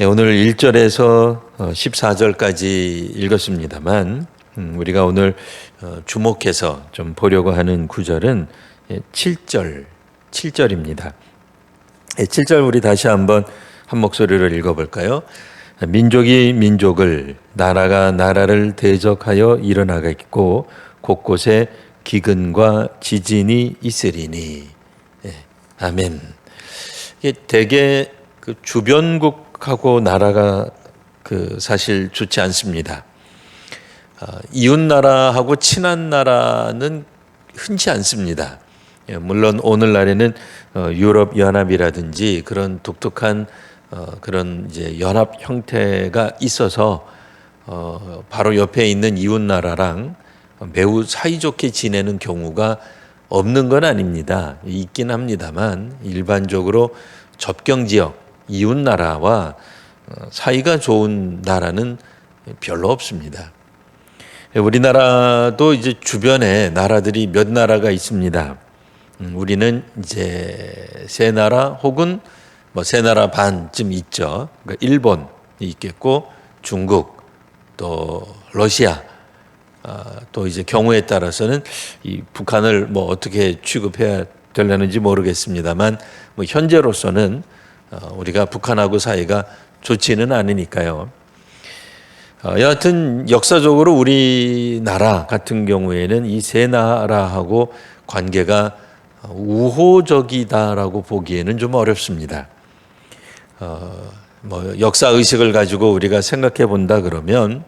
오늘 1절에서 14절까지 읽었습니다만 우리가 오늘 주목해서 좀 보려고 하는 구절은 7절입니다. 7절 우리 다시 한번 한 목소리로 읽어볼까요? 민족이 민족을, 나라가 나라를 대적하여 일어나겠고 곳곳에 기근과 지진이 있으리니. 아멘. 이게 대개 그 주변국하고 나라가 사실 좋지 않습니다. 이웃 나라하고 친한 나라는 흔치 않습니다. 물론 오늘날에는 유럽 연합이라든지 그런 독특한 그런 이제 연합 형태가 있어서 바로 옆에 있는 이웃 나라랑 매우 사이좋게 지내는 경우가 없는 건 아닙니다. 있긴 합니다만 일반적으로 접경 지역 이웃 나라와 사이가 좋은 나라는 별로 없습니다. 우리나라도 이제 주변에 나라들이 몇 나라가 있습니다. 우리는 이제 세 나라 혹은 세 나라 반쯤 있죠. 그러니까 일본이 있겠고 중국 또 러시아 또 이제 경우에 따라서는 이 북한을 어떻게 취급해야 되려는지 모르겠습니다만 현재로서는 우리가 북한하고 사이가 좋지는 않으니까요. 여하튼 역사적으로 우리나라 같은 경우에는 이 세 나라하고 관계가 우호적이다라고 보기에는 좀 어렵습니다. 역사 의식을 가지고 우리가 생각해 본다 그러면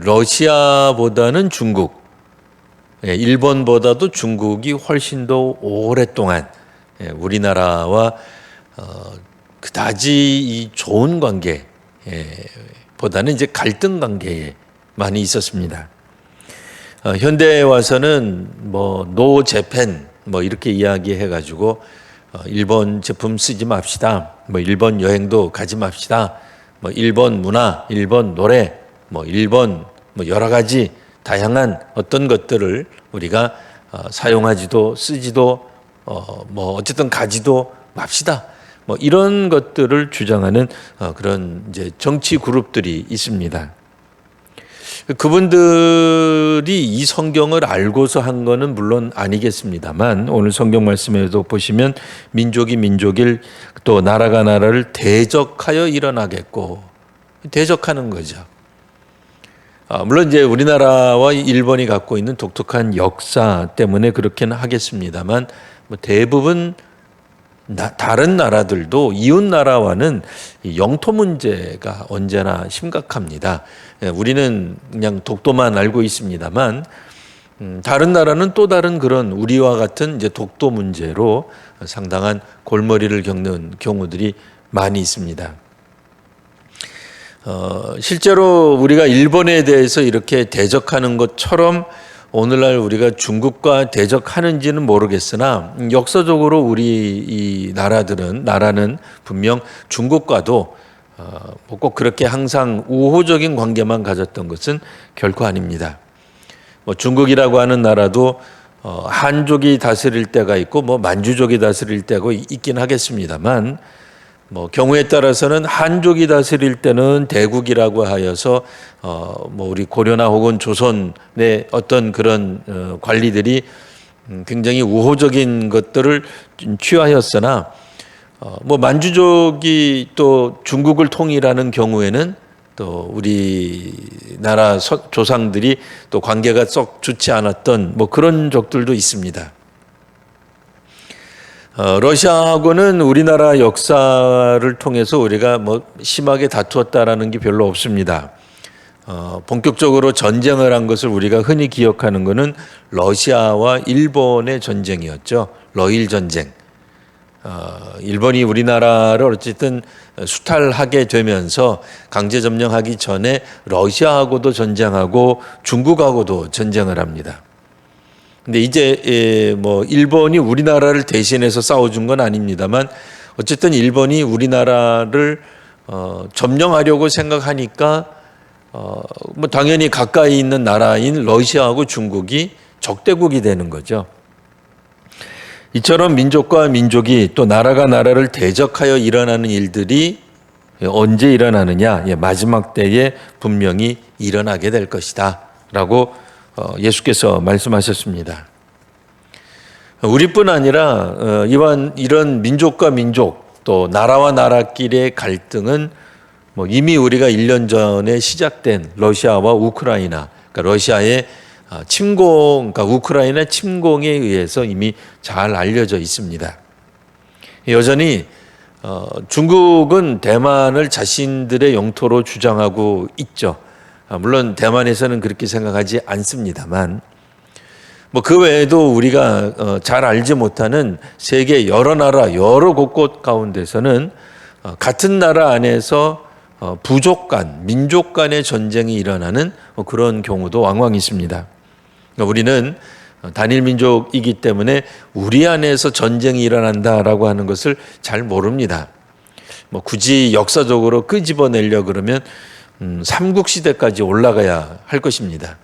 러시아보다는 중국, 일본보다도 중국이 훨씬 더 오랫동안 우리나라와 그다지 이 좋은 관계 보다는 이제 갈등 관계에 많이 있었습니다. 현대에 와서는 노 재팬 이렇게 이야기해 가지고 일본 제품 쓰지 맙시다. 일본 여행도 가지 맙시다. 일본 문화, 일본 노래, 일본 여러 가지 다양한 어떤 것들을 우리가 사용하지도 쓰지도 어쨌든 가지도 맙시다. 이런 것들을 주장하는 그런 이제 정치 그룹들이 있습니다. 그분들이 이 성경을 알고서 한 거는 물론 아니겠습니다만 오늘 성경 말씀에도 보시면 민족이 민족일 또 나라가 나라를 대적하여 일어나겠고 대적하는 거죠. 물론 이제 우리나라와 일본이 갖고 있는 독특한 역사 때문에 그렇게는 하겠습니다만 대부분 다른 나라들도 이웃 나라와는 영토 문제가 언제나 심각합니다. 우리는 그냥 독도만 알고 있습니다만 다른 나라는 또 다른 그런 우리와 같은 이제 독도 문제로 상당한 골머리를 겪는 경우들이 많이 있습니다. 실제로 우리가 일본에 대해서 이렇게 대적하는 것처럼 오늘날 우리가 중국과 대적하는지는 모르겠으나 역사적으로 우리 이 나라는 분명 중국과도 꼭 그렇게 항상 우호적인 관계만 가졌던 것은 결코 아닙니다. 중국이라고 하는 나라도 한족이 다스릴 때가 있고 만주족이 다스릴 때가 있긴 하겠습니다만 경우에 따라서는 한족이 다스릴 때는 대국이라고 하여서 우리 고려나 혹은 조선의 어떤 그런 관리들이 굉장히 우호적인 것들을 취하였으나 만주족이 또 중국을 통일하는 경우에는 또 우리나라 조상들이 또 관계가 썩 좋지 않았던 그런 적들도 있습니다. 러시아하고는 우리나라 역사를 통해서 우리가 심하게 다투었다라는 게 별로 없습니다. 본격적으로 전쟁을 한 것을 우리가 흔히 기억하는 것은 러시아와 일본의 전쟁이었죠. 러일 전쟁. 일본이 우리나라를 어쨌든 수탈하게 되면서 강제 점령하기 전에 러시아하고도 전쟁하고 중국하고도 전쟁을 합니다. 근데 이제 일본이 우리나라를 대신해서 싸워준 건 아닙니다만 어쨌든 일본이 우리나라를 점령하려고 생각하니까 당연히 가까이 있는 나라인 러시아하고 중국이 적대국이 되는 거죠. 이처럼 민족과 민족이 또 나라가 나라를 대적하여 일어나는 일들이 언제 일어나느냐? 마지막 때에 분명히 일어나게 될 것이다 라고 예수께서 말씀하셨습니다. 우리뿐 아니라 이런 민족과 민족 또 나라와 나라끼리의 갈등은 이미 우리가 1년 전에 시작된 러시아와 우크라이나, 그러니까 러시아의 침공, 그러니까 우크라이나 침공에 의해서 이미 잘 알려져 있습니다. 여전히 중국은 대만을 자신들의 영토로 주장하고 있죠. 물론 대만에서는 그렇게 생각하지 않습니다만 그 외에도 우리가 잘 알지 못하는 세계 여러 나라 여러 곳곳 가운데서는 같은 나라 안에서 부족 간, 민족 간의 전쟁이 일어나는 그런 경우도 왕왕 있습니다. 우리는 단일 민족이기 때문에 우리 안에서 전쟁이 일어난다라고 하는 것을 잘 모릅니다. 굳이 역사적으로 끄집어내려 그러면 삼국시대까지 올라가야 할 것입니다.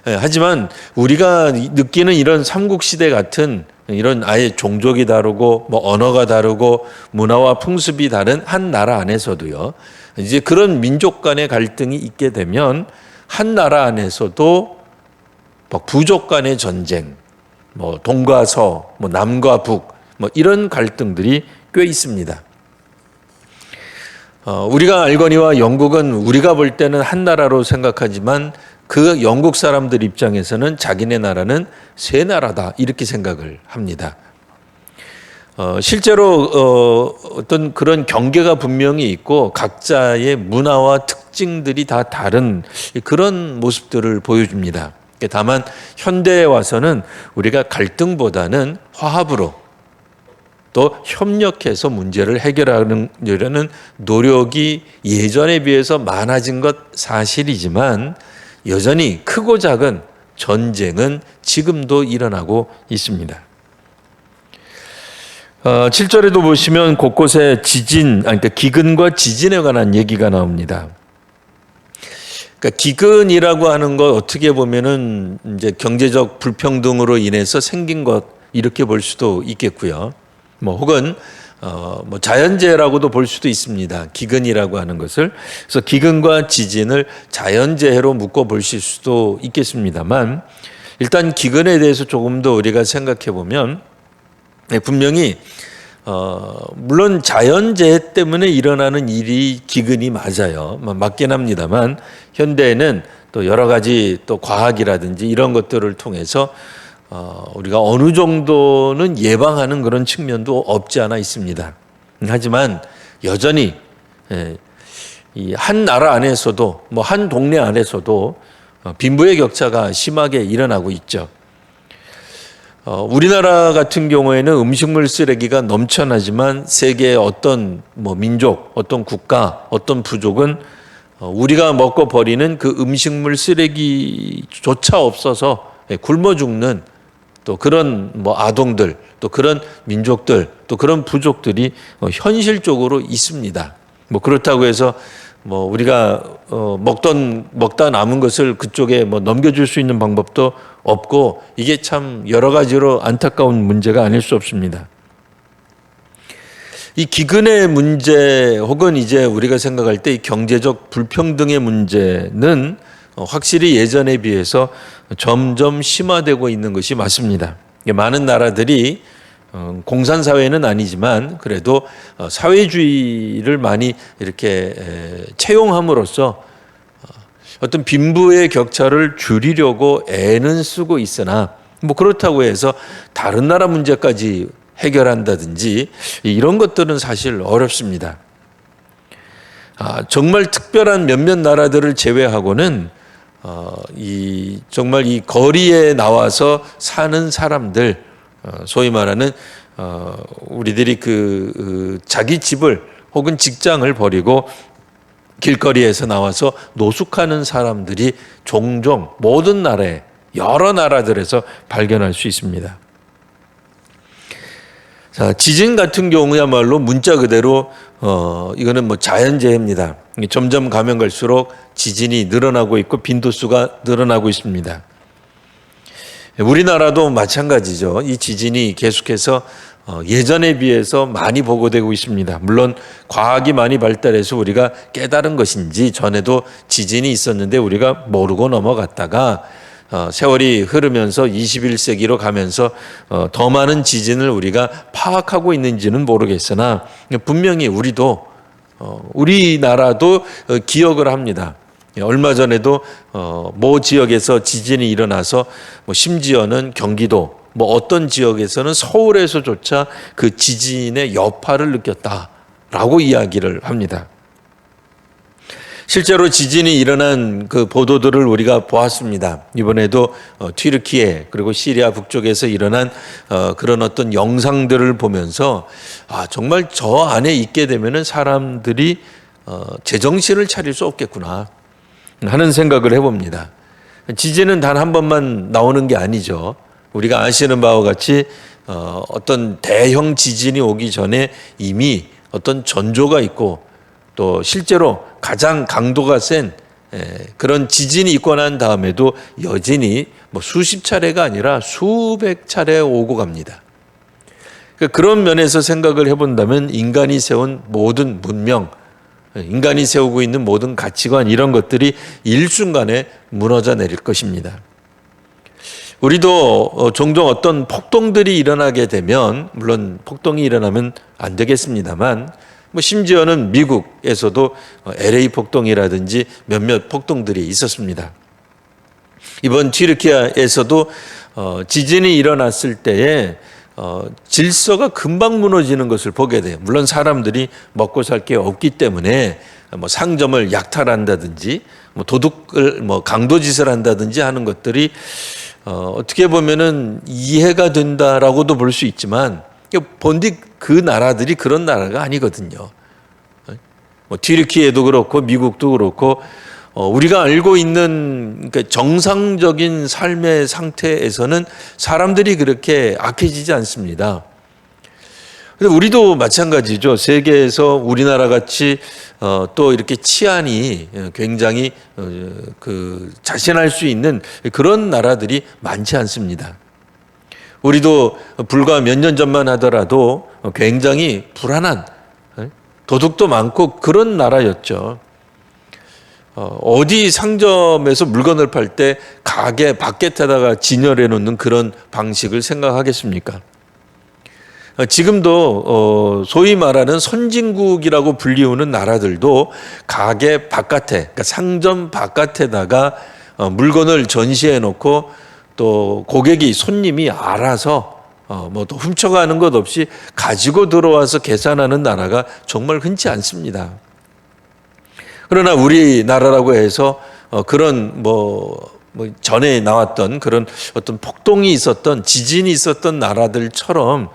하지만 우리가 느끼는 이런 삼국시대 같은 이런 아예 종족이 다르고 언어가 다르고 문화와 풍습이 다른 한 나라 안에서도요, 이제 그런 민족 간의 갈등이 있게 되면 한 나라 안에서도 부족 간의 전쟁, 동과 서, 남과 북, 이런 갈등들이 꽤 있습니다. 우리가 알거니와 영국은 우리가 볼 때는 한 나라로 생각하지만 그 영국 사람들 입장에서는 자기네 나라는 세 나라다 이렇게 생각을 합니다. 실제로 어떤 그런 경계가 분명히 있고 각자의 문화와 특징들이 다 다른 그런 모습들을 보여줍니다. 다만 현대에 와서는 우리가 갈등보다는 화합으로 또 협력해서 문제를 해결하려는 노력이 예전에 비해서 많아진 것 사실이지만 여전히 크고 작은 전쟁은 지금도 일어나고 있습니다. 7절에도 보시면 곳곳에 그러니까 기근과 지진에 관한 얘기가 나옵니다. 그러니까 기근이라고 하는 것 어떻게 보면은 이제 경제적 불평등으로 인해서 생긴 것 이렇게 볼 수도 있겠고요. 혹은 자연재해라고도 볼 수도 있습니다. 기근이라고 하는 것을. 그래서 기근과 지진을 자연재해로 묶어 보실 수도 있겠습니다만 일단 기근에 대해서 조금 더 우리가 생각해 보면 분명히 물론 자연재해 때문에 일어나는 일이 기근이 맞아요. 맞긴 합니다만 현대에는 또 여러 가지 또 과학이라든지 이런 것들을 통해서 우리가 어느 정도는 예방하는 그런 측면도 없지 않아 있습니다. 하지만 여전히 이 한 나라 안에서도 한 동네 안에서도 빈부의 격차가 심하게 일어나고 있죠. 우리나라 같은 경우에는 음식물 쓰레기가 넘쳐나지만 세계의 어떤 민족, 어떤 국가, 어떤 부족은 우리가 먹고 버리는 그 음식물 쓰레기조차 없어서 굶어 죽는 또 그런 아동들, 또 그런 민족들, 또 그런 부족들이 현실적으로 있습니다. 그렇다고 해서 우리가 먹다 남은 것을 그쪽에 넘겨줄 수 있는 방법도 없고 이게 참 여러 가지로 안타까운 문제가 아닐 수 없습니다. 이 기근의 문제 혹은 이제 우리가 생각할 때 이 경제적 불평등의 문제는 확실히 예전에 비해서 점점 심화되고 있는 것이 맞습니다. 많은 나라들이 공산사회는 아니지만 그래도 사회주의를 많이 이렇게 채용함으로써 어떤 빈부의 격차를 줄이려고 애는 쓰고 있으나 그렇다고 해서 다른 나라 문제까지 해결한다든지 이런 것들은 사실 어렵습니다. 정말 특별한 몇몇 나라들을 제외하고는 정말 이 거리에 나와서 사는 사람들, 소위 말하는 우리들이 자기 집을 혹은 직장을 버리고 길거리에서 나와서 노숙하는 사람들이 종종 모든 나라에 여러 나라들에서 발견할 수 있습니다. 자, 지진 같은 경우야말로 문자 그대로 이거는 자연재해입니다. 점점 가면 갈수록 지진이 늘어나고 있고 빈도수가 늘어나고 있습니다. 우리나라도 마찬가지죠. 이 지진이 계속해서 예전에 비해서 많이 보고되고 있습니다. 물론 과학이 많이 발달해서 우리가 깨달은 것인지 전에도 지진이 있었는데 우리가 모르고 넘어갔다가 세월이 흐르면서 21세기로 가면서 더 많은 지진을 우리가 파악하고 있는지는 모르겠으나 분명히 우리나라도 기억을 합니다. 얼마 전에도 모 지역에서 지진이 일어나서 심지어는 경기도 어떤 지역에서는 서울에서조차 그 지진의 여파를 느꼈다라고 이야기를 합니다. 실제로 지진이 일어난 그 보도들을 우리가 보았습니다. 이번에도 튀르키예 그리고 시리아 북쪽에서 일어난 그런 어떤 영상들을 보면서 정말 저 안에 있게 되면은 사람들이 제정신을 차릴 수 없겠구나 하는 생각을 해봅니다. 지진은 단 한 번만 나오는 게 아니죠. 우리가 아시는 바와 같이 어떤 대형 지진이 오기 전에 이미 어떤 전조가 있고 또 실제로 가장 강도가 센 그런 지진이 있고 난 다음에도 여진이 수십 차례가 아니라 수백 차례 오고 갑니다. 그런 면에서 생각을 해본다면 인간이 세운 모든 문명, 인간이 세우고 있는 모든 가치관 이런 것들이 일순간에 무너져 내릴 것입니다. 우리도 종종 어떤 폭동들이 일어나게 되면 물론 폭동이 일어나면 안 되겠습니다만 심지어는 미국에서도 LA 폭동이라든지 몇몇 폭동들이 있었습니다. 이번 튀르키예에서도 지진이 일어났을 때에 질서가 금방 무너지는 것을 보게 돼요. 물론 사람들이 먹고 살 게 없기 때문에 상점을 약탈한다든지 도둑을 강도짓을 한다든지 하는 것들이 어떻게 보면은 이해가 된다라고도 볼 수 있지만 본디 그 나라들이 그런 나라가 아니거든요. 튀르키예도 그렇고 미국도 그렇고 우리가 알고 있는 정상적인 삶의 상태에서는 사람들이 그렇게 악해지지 않습니다. 근데 우리도 마찬가지죠. 세계에서 우리나라 같이 또 이렇게 치안이 굉장히 자신할 수 있는 그런 나라들이 많지 않습니다. 우리도 불과 몇 년 전만 하더라도 굉장히 불안한 도둑도 많고 그런 나라였죠. 어디 상점에서 물건을 팔 때 가게 바깥에다가 진열해 놓는 그런 방식을 생각하겠습니까? 지금도 소위 말하는 선진국이라고 불리우는 나라들도 가게 바깥에, 그러니까 상점 바깥에다가 물건을 전시해 놓고 또 고객이 손님이 알아서 또 훔쳐가는 것 없이 가지고 들어와서 계산하는 나라가 정말 흔치 않습니다. 그러나 우리나라라고 해서 그런 전에 나왔던 그런 어떤 폭동이 있었던 지진이 있었던 나라들처럼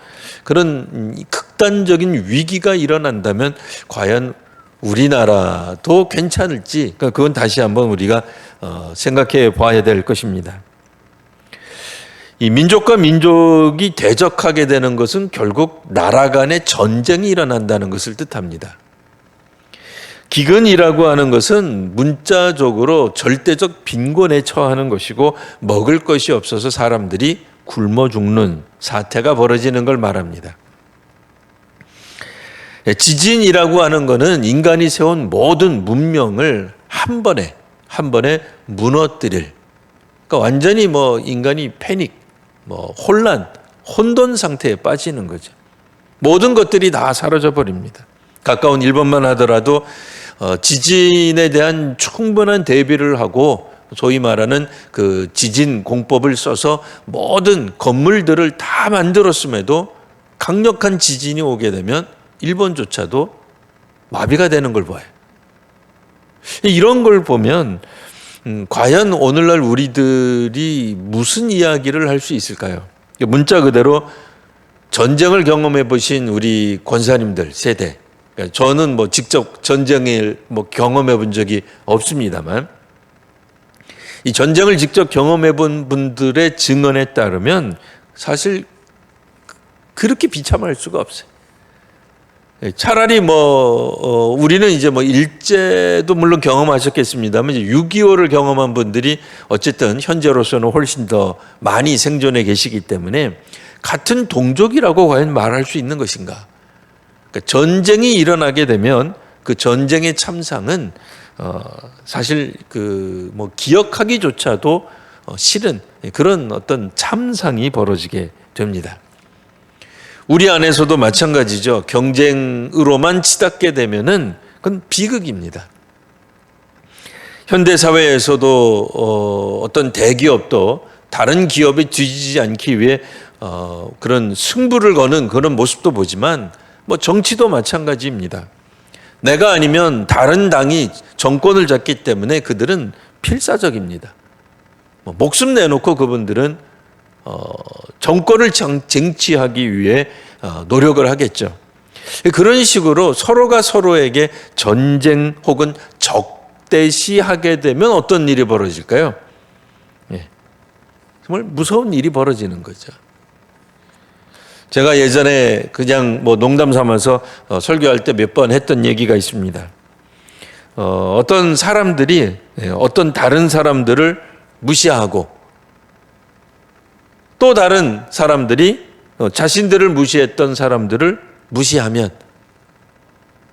그런 극단적인 위기가 일어난다면 과연 우리나라도 괜찮을지 그건 다시 한번 우리가 생각해 봐야 될 것입니다. 이 민족과 민족이 대적하게 되는 것은 결국 나라 간의 전쟁이 일어난다는 것을 뜻합니다. 기근이라고 하는 것은 문자적으로 절대적 빈곤에 처하는 것이고 먹을 것이 없어서 사람들이 굶어 죽는 사태가 벌어지는 걸 말합니다. 지진이라고 하는 것은 인간이 세운 모든 문명을 한 번에 무너뜨릴, 그러니까 완전히 인간이 패닉, 혼란, 혼돈 상태에 빠지는 거죠. 모든 것들이 다 사라져 버립니다. 가까운 일본만 하더라도 지진에 대한 충분한 대비를 하고 소위 말하는 그 지진 공법을 써서 모든 건물들을 다 만들었음에도 강력한 지진이 오게 되면 일본조차도 마비가 되는 걸 봐요. 이런 걸 보면 과연 오늘날 우리들이 무슨 이야기를 할 수 있을까요? 문자 그대로 전쟁을 경험해 보신 우리 권사님들 세대, 저는 직접 전쟁을 경험해 본 적이 없습니다만 이 전쟁을 직접 경험해 본 분들의 증언에 따르면 사실 그렇게 비참할 수가 없어요. 차라리 우리는 이제 일제도 물론 경험하셨겠습니다만 이제 6.25를 경험한 분들이 어쨌든 현재로서는 훨씬 더 많이 생존해 계시기 때문에 같은 동족이라고 과연 말할 수 있는 것인가? 그러니까 전쟁이 일어나게 되면 그 전쟁의 참상은 사실 그 뭐 기억하기조차도 싫은 그런 어떤 참상이 벌어지게 됩니다. 우리 안에서도 마찬가지죠. 경쟁으로만 치닫게 되면은 그건 비극입니다. 현대 사회에서도 어떤 대기업도 다른 기업에 뒤지지 않기 위해 그런 승부를 거는 그런 모습도 보지만 뭐 정치도 마찬가지입니다. 내가 아니면 다른 당이 정권을 잡기 때문에 그들은 필사적입니다. 목숨 내놓고 그분들은 정권을 쟁취하기 위해 노력을 하겠죠. 그런 식으로 서로가 서로에게 전쟁 혹은 적대시하게 되면 어떤 일이 벌어질까요? 정말 무서운 일이 벌어지는 거죠. 제가 예전에 그냥 뭐 농담 삼아서 설교할 때 몇 번 했던 얘기가 있습니다. 어떤 사람들이 어떤 다른 사람들을 무시하고 또 다른 사람들이 자신들을 무시했던 사람들을 무시하면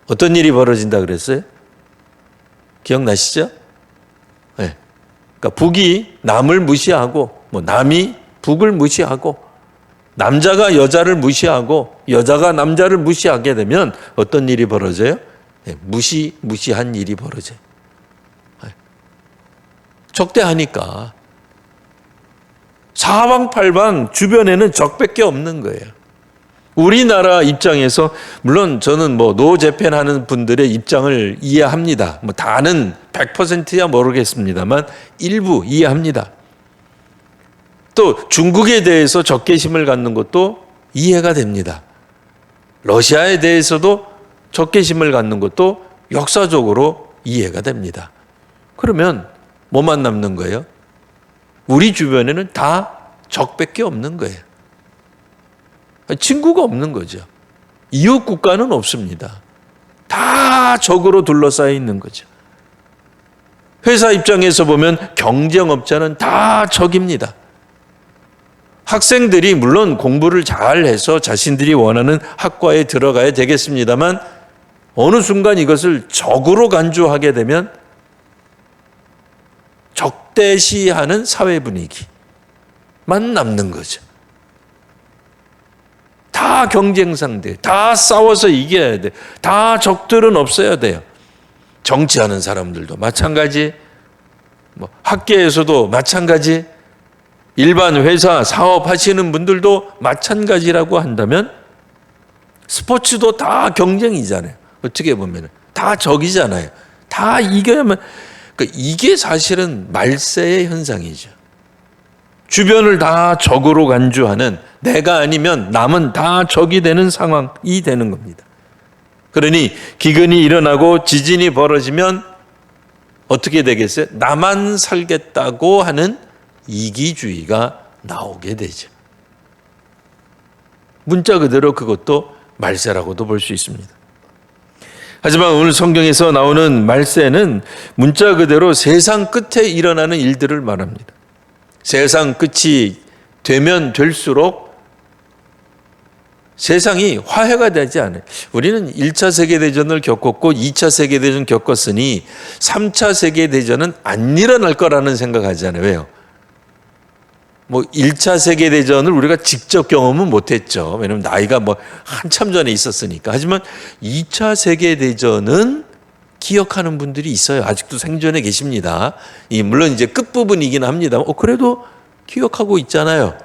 어떤 일이 벌어진다 그랬어요? 기억나시죠? 네. 그러니까 북이 남을 무시하고 뭐 남이 북을 무시하고 남자가 여자를 무시하고 여자가 남자를 무시하게 되면 어떤 일이 벌어져요? 네. 무시한 일이 벌어져요. 네. 적대하니까 사방팔방 주변에는 적밖에 없는 거예요. 우리나라 입장에서 물론 저는 뭐 노 재팬하는 분들의 입장을 이해합니다. 뭐 다는 100%야 모르겠습니다만 일부 이해합니다. 또 중국에 대해서 적개심을 갖는 것도 이해가 됩니다. 러시아에 대해서도 적개심을 갖는 것도 역사적으로 이해가 됩니다. 그러면 뭐만 남는 거예요? 우리 주변에는 다 적밖에 없는 거예요. 친구가 없는 거죠. 이웃 국가는 없습니다. 다 적으로 둘러싸여 있는 거죠. 회사 입장에서 보면 경쟁업자는 다 적입니다. 학생들이 물론 공부를 잘해서 자신들이 원하는 학과에 들어가야 되겠습니다만 어느 순간 이것을 적으로 간주하게 되면 적대시하는 사회 분위기만 남는 거죠. 다 경쟁 상대, 다 싸워서 이겨야 돼. 다 적들은 없어야 돼요. 정치하는 사람들도 마찬가지, 뭐 학계에서도 마찬가지, 일반 회사 사업하시는 분들도 마찬가지라고 한다면 스포츠도 다 경쟁이잖아요. 어떻게 보면 다 적이잖아요. 다 이겨야만. 그러니까 이게 사실은 말세의 현상이죠. 주변을 다 적으로 간주하는, 내가 아니면 남은 다 적이 되는 상황이 되는 겁니다. 그러니 기근이 일어나고 지진이 벌어지면 어떻게 되겠어요? 나만 살겠다고 하는 이기주의가 나오게 되죠. 문자 그대로 그것도 말세라고도 볼 수 있습니다. 하지만 오늘 성경에서 나오는 말세는 문자 그대로 세상 끝에 일어나는 일들을 말합니다. 세상 끝이 되면 될수록 세상이 화해가 되지 않아요. 우리는 1차 세계대전을 겪었고 2차 세계대전 겪었으니 3차 세계대전은 안 일어날 거라는 생각하잖아요. 왜요? 뭐 1차 세계대전을 우리가 직접 경험은 못했죠. 왜냐하면 나이가 뭐 한참 전에 있었으니까. 하지만 2차 세계대전은 기억하는 분들이 있어요. 아직도 생존해 계십니다. 물론 이제 끝부분이긴 합니다만 그래도 기억하고 있잖아요.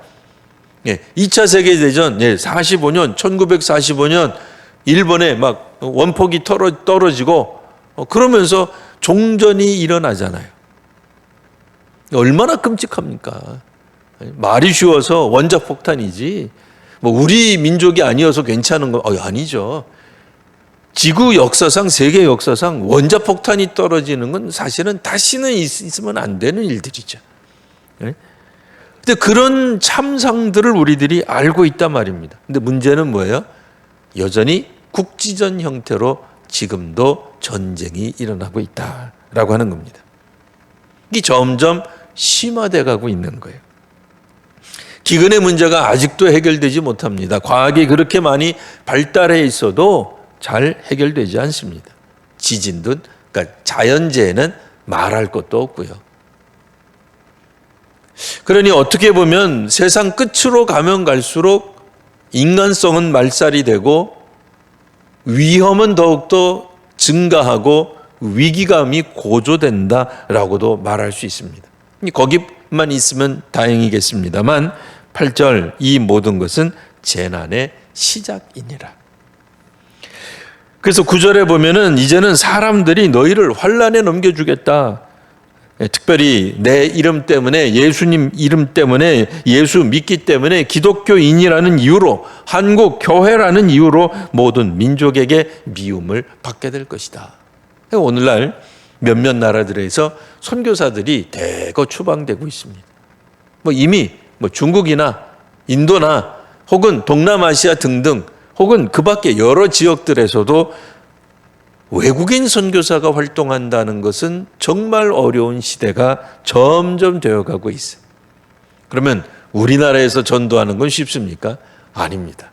2차 세계대전 45년 1945년 일본에 막 원폭이 떨어지고 그러면서 종전이 일어나잖아요. 얼마나 끔찍합니까? 말이 쉬워서 원자폭탄이지 뭐 우리 민족이 아니어서 괜찮은 거 아니죠. 지구 역사상 세계 역사상 원자폭탄이 떨어지는 건 사실은 다시는 있으면 안 되는 일들이죠. 근데 그런 참상들을 우리들이 알고 있단 말입니다. 근데 문제는 뭐예요? 여전히 국지전 형태로 지금도 전쟁이 일어나고 있다라고 하는 겁니다. 이게 점점 심화돼 가고 있는 거예요. 기근의 문제가 아직도 해결되지 못합니다. 과학이 그렇게 많이 발달해 있어도 잘 해결되지 않습니다. 지진도, 그러니까 자연재해는 말할 것도 없고요. 그러니 어떻게 보면 세상 끝으로 가면 갈수록 인간성은 말살이 되고 위험은 더욱더 증가하고 위기감이 고조된다라고도 말할 수 있습니다. 거기만 있으면 다행이겠습니다만 8절 이 모든 것은 재난의 시작이니라. 그래서 9절에 보면은 이제는 사람들이 너희를 환난에 넘겨주겠다. 특별히 내 이름 때문에, 예수님 이름 때문에, 예수 믿기 때문에, 기독교인이라는 이유로, 한국 교회라는 이유로 모든 민족에게 미움을 받게 될 것이다. 오늘날 몇몇 나라들에서 선교사들이 대거 추방되고 있습니다. 이미 중국이나 인도나 혹은 동남아시아 등등 혹은 그 밖에 여러 지역들에서도 외국인 선교사가 활동한다는 것은 정말 어려운 시대가 점점 되어가고 있어요. 그러면 우리나라에서 전도하는 건 쉽습니까? 아닙니다.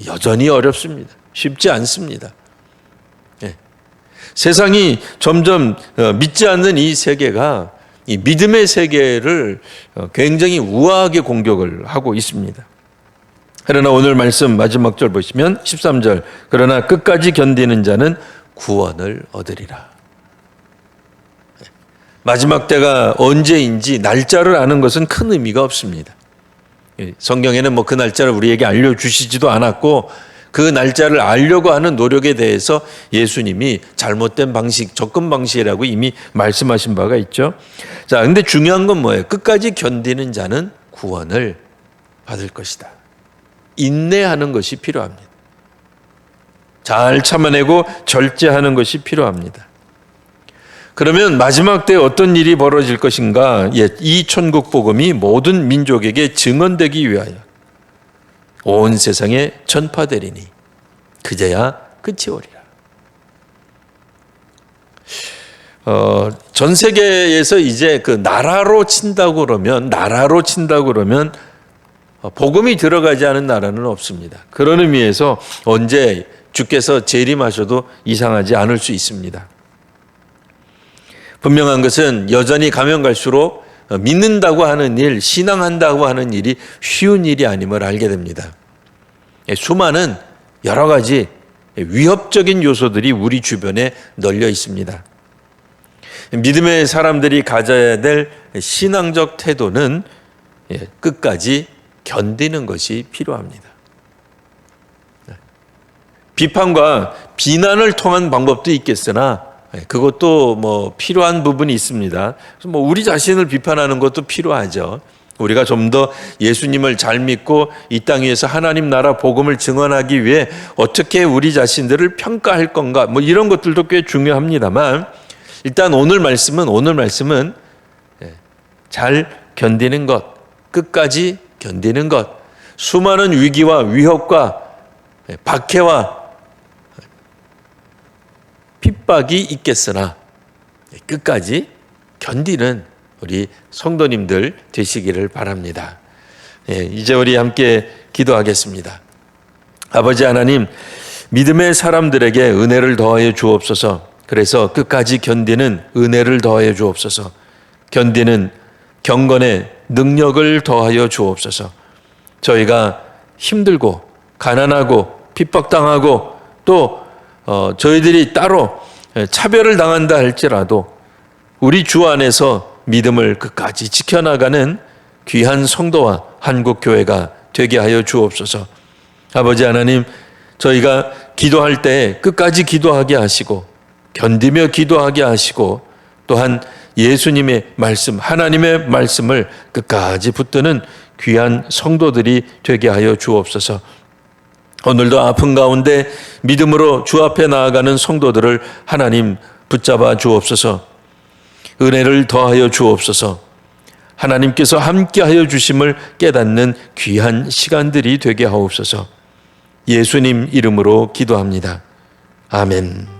여전히 어렵습니다. 쉽지 않습니다. 세상이 점점 믿지 않는 이 세계가 이 믿음의 세계를 굉장히 우아하게 공격을 하고 있습니다. 그러나 오늘 말씀 마지막 절 보시면 13절 그러나 끝까지 견디는 자는 구원을 얻으리라. 마지막 때가 언제인지 날짜를 아는 것은 큰 의미가 없습니다. 성경에는 그 날짜를 우리에게 알려주시지도 않았고 그 날짜를 알려고 하는 노력에 대해서 예수님이 잘못된 방식, 접근 방식이라고 이미 말씀하신 바가 있죠. 자, 근데 중요한 건 뭐예요? 끝까지 견디는 자는 구원을 받을 것이다. 인내하는 것이 필요합니다. 잘 참아내고 절제하는 것이 필요합니다. 그러면 마지막 때 어떤 일이 벌어질 것인가? 이 천국 복음이 모든 민족에게 증언되기 위하여 온 세상에 전파되리니 그제야 끝이 오리라. 전 세계에서 이제 그 나라로 친다고 그러면 복음이 들어가지 않은 나라는 없습니다. 그런 의미에서 언제 주께서 재림하셔도 이상하지 않을 수 있습니다. 분명한 것은 여전히 가면 갈수록 믿는다고 하는 일, 신앙한다고 하는 일이 쉬운 일이 아님을 알게 됩니다. 수많은 여러 가지 위협적인 요소들이 우리 주변에 널려 있습니다. 믿음의 사람들이 가져야 될 신앙적 태도는 끝까지 견디는 것이 필요합니다. 비판과 비난을 통한 방법도 있겠으나 그것도 필요한 부분이 있습니다. 그래서 우리 자신을 비판하는 것도 필요하죠. 우리가 좀 더 예수님을 잘 믿고 이 땅 위에서 하나님 나라 복음을 증언하기 위해 어떻게 우리 자신들을 평가할 건가 이런 것들도 꽤 중요합니다만 일단 오늘 말씀은 잘 견디는 것, 끝까지 견디는 것, 수많은 위기와 위협과 박해와 핍박이 있겠으나 끝까지 견디는 우리 성도님들 되시기를 바랍니다. 이제 우리 함께 기도하겠습니다. 아버지 하나님, 믿음의 사람들에게 은혜를 더하여 주옵소서. 그래서 끝까지 견디는 은혜를 더하여 주옵소서. 견디는 경건의 능력을 더하여 주옵소서. 저희가 힘들고 가난하고 핍박당하고 또 저희들이 따로 차별을 당한다 할지라도 우리 주 안에서 믿음을 끝까지 지켜나가는 귀한 성도와 한국교회가 되게 하여 주옵소서. 아버지 하나님, 저희가 기도할 때 끝까지 기도하게 하시고 견디며 기도하게 하시고 또한 예수님의 말씀, 하나님의 말씀을 끝까지 붙드는 귀한 성도들이 되게 하여 주옵소서. 오늘도 아픈 가운데 믿음으로 주 앞에 나아가는 성도들을 하나님 붙잡아 주옵소서. 은혜를 더하여 주옵소서. 하나님께서 함께하여 주심을 깨닫는 귀한 시간들이 되게 하옵소서. 예수님 이름으로 기도합니다. 아멘.